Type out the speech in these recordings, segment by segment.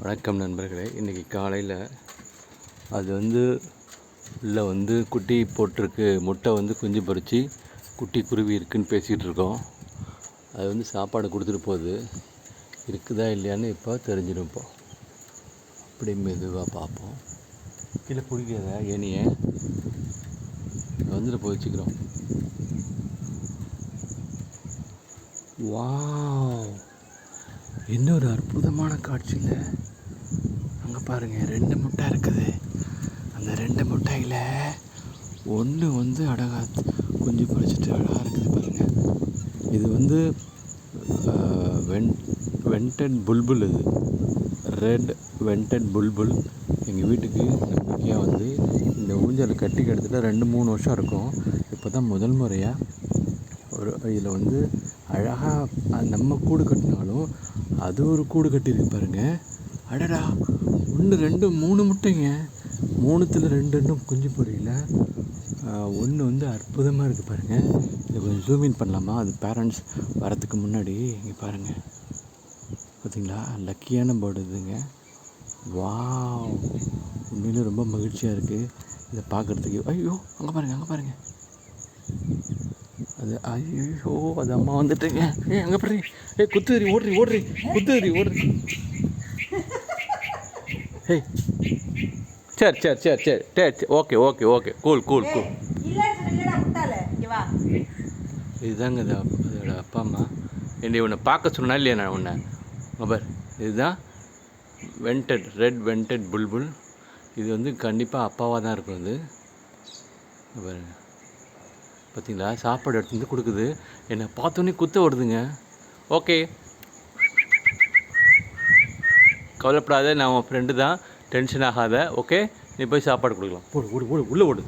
வணக்கம் நண்பர்களே. இன்றைக்கி காலையில் அது உள்ளே குட்டி போட்டிருக்கு, முட்டை குஞ்சு பொரித்து குட்டி குருவி இருக்குதுன்னு பேசிகிட்டு இருக்கோம். அது சாப்பாடு கொடுத்துட்டு போகுது. இருக்குதா இல்லையான்னு இப்போ தெரிஞ்சிடும். இப்போ அப்படி மெதுவாக பார்ப்போம். கீழே பிடிக்காத ஏனியை வந்துட்டு போயிச்சுக்கிறோம். வாவ், இன்னொரு அற்புதமான காட்சியில் அங்கே பாருங்கள், 2 முட்டை இருக்குது. அந்த 2 முட்டையில் ஒன்று அழகாக குஞ்சு பொரிச்சிட்டு அழகாக இருக்குது பாருங்கள். இது வெண்டட் புல்புல். இது ரெட் வெண்டட் புல்புல். எங்கள் வீட்டுக்கு நம்பிக்கையாக இந்த ஊஞ்சலை கட்டி கிட்டத்தட்ட 2-3 வருஷம் இருக்கும். இப்போ தான் முதல் முறையாக இதில் அழகாக நம்ம கூடு கட்டினாலும் அது ஒரு கூடு கட்டியிருக்கு பாருங்கள். அடடா, 1 2 3 முட்டைங்க. 3த்தில் 2 இன்னும் குஞ்சு பொரியல. ஒன்று அற்புதமாக இருக்குது பாருங்கள். இதை கொஞ்சம் ஜூம் இன் பண்ணலாமா? அது பேரண்ட்ஸ் வரத்துக்கு முன்னாடி இங்கே பாருங்கள். பார்த்தீங்களா, லக்கியான பேர்டு இதுங்க. வாவ், உண்மையிலே ரொம்ப மகிழ்ச்சியாக இருக்குது இதை பார்க்குறதுக்கு. ஐயோ, அங்கே பாருங்கள். அது ஐயோ, அது அம்மா வந்துட்டுங்க. அங்கே பாருங்க. குத்துதறி ஓடுறி குத்துதறி ஓடுறி. சரி, ஓகே, கூல். இதுதாங்க அதோட அப்பா அம்மா. உன்னை பார்க்க சொன்னா இல்லையா நான் உன்னை? பார், இதுதான் ரெட் வெண்டட் புல்புல். இது கண்டிப்பாக அப்பாவாக தான் இருக்கும். அது பாருங்க, பார்த்தீங்களா, சாப்பாடு எடுத்து கொடுக்குது. என்னை பார்த்தோன்னே குத்த வருதுங்க. ஓகே, கவலைப்படாத, நான் உன் ஃப்ரெண்டு தான், டென்ஷன் ஆகாத. ஓகே, நீ போய் சாப்பாடு கொடுக்கலாம். ஓடு உள்ளே ஓடு.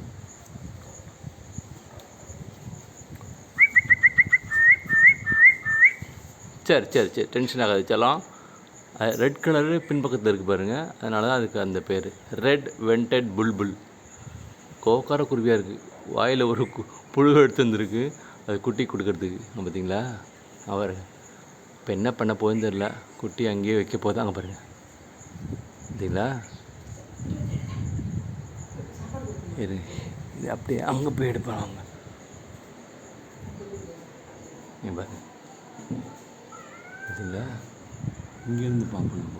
சரி, டென்ஷன் ஆகாது. செல்லாம் ரெட் கலரு பின்பக்கத்தில் இருக்குது பாருங்கள். அதனால தான் அதுக்கு அந்த பேர் ரெட் வெண்டட் புல்புல். கோக்கார குருவியாக இருக்குது. வாயில் ஒரு புழு எடுத்து வந்துருக்கு அது குட்டி கொடுக்கறதுக்கு. பார்த்தீங்களா, அவர் இப்போ என்ன பண்ண போகுதுன்னு தெரில. குட்டி அங்கேயே வைக்க போகுது. அங்கே பாருங்கள், பார்த்தீங்களா. இது அப்படியே அங்கே போய் எடுப்பாங்க. பாருங்க, பார்த்தீங்களா, இங்கேருந்து பார்க்கணும்.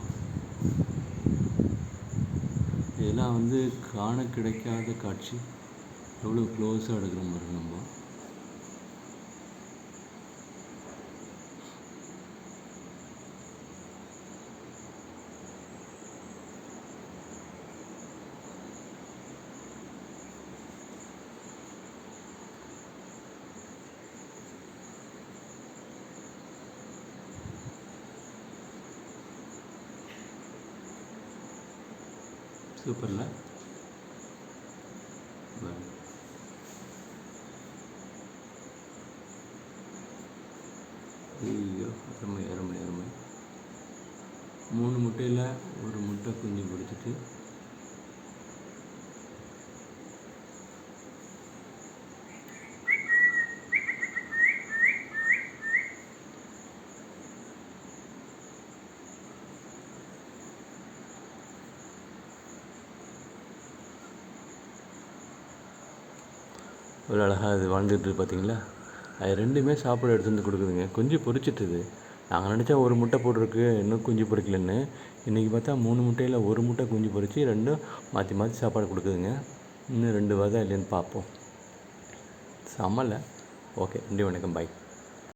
இதெல்லாம் காண கிடைக்காத காட்சி. எவ்வளோ க்ளோஸாக எடுக்கிறோம் பாருங்க நம்ம. சூப்பரில் ஐயோ, அருமை. 3 முட்டையில் 1 முட்டை குஞ்சு பிடிச்சிட்டு ஒரு அழகாக அது வாழ்ந்துட்டு பார்த்தீங்களா. அது 2மே சாப்பாடு எடுத்துகிட்டு கொடுக்குதுங்க. குஞ்சு பொரிச்சிட்டுது. நாங்கள் நினச்சா 1 முட்டை போட்டிருக்கு, இன்னும் குஞ்சு பொரிக்கலன்னு. இன்றைக்கி பார்த்தா 3 முட்டையில் 1 முட்டை குஞ்சு பொரித்து 2ம் மாற்றி சாப்பாடு கொடுக்குதுங்க. இன்னும் 2 வருதா இல்லைன்னு பார்ப்போம். செம்மல. ஓகே, நன்றி, வணக்கம், பாய்.